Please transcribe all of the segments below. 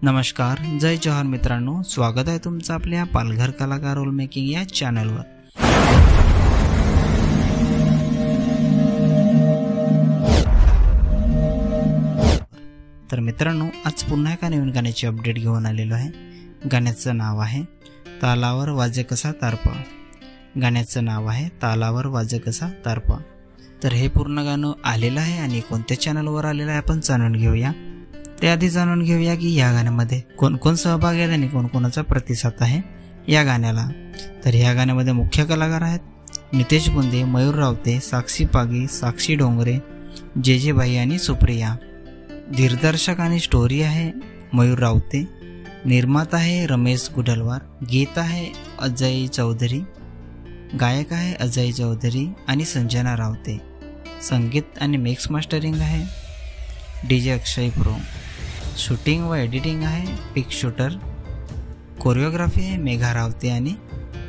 नमस्कार, जय जोहार मित्रांनो, स्वागत आहे तुमचं आपल्या पालघर कलाकार रोल मेकिंग या चॅनलवर। तर मित्रांनो, आज पुन्हा एका नवीन गाण्याची अपडेट घेऊन आलेलो आहे। गाण्याचं नाव आहे तालावर वाजे कसा तारपा। गाण्याचं नाव आहे तालावर वाजे कसा तारपा। तर हे पूर्ण गाणं आलेलं आहे आणि कोणत्या चॅनलवर आलेलं आहे आपण जाणून घेऊया। त्याआधी जाणून घेऊया की या गाण्यामध्ये कोण कोण सहभागी आहेत आणि कोण कोणाचा प्रतिसाद आहे या गाण्याला। तर या गाण्यामध्ये मुख्य कलाकार आहेत नितेश बुंदे, मयूर रावते, साक्षी पागी, साक्षी डोंगरे, जे भाई आणि सुप्रिया। दिग्दर्शक आणि स्टोरी आहे मयूर रावते, निर्माता आहे रमेश गुडलवार, गीत आहे अजय चौधरी, गायक आहे अजय चौधरी आणि संजना रावते, संगीत आणि मिक्स मास्टरिंग आहे डीजे अक्षय प्रो, शूटिंग व एडिटिंग आहे पिक शूटर, कोरिओग्राफी आहे मेघा रावते आणि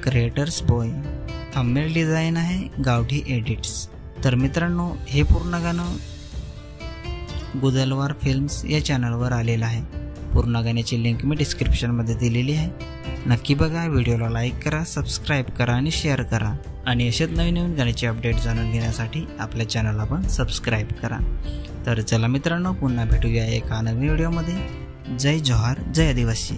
क्रिएटर्स बॉय, थंबनेल डिझाइन आहे गावठी एडिट्स। तर मित्रांनो, हे पूर्ण गाणं गुदलवार फिल्म्स या चॅनलवर आलेलं आहे। पूर्ण गाण्याची लिंक मी डिस्क्रिप्शनमध्ये दिलेली आहे, नक्की बघा। व्हिडिओला लाईक करा, सबस्क्राईब करा आणि शेअर करा आणि अशाच नवीन नवीन गाण्याची अपडेट जाणून घेण्यासाठी आपल्या चॅनलला पण सबस्क्राईब करा। तर चला मित्रांनो, पुन्हा भेटूया एका नवीन व्हिडिओमध्ये। जय जोहार, जय आदिवासी।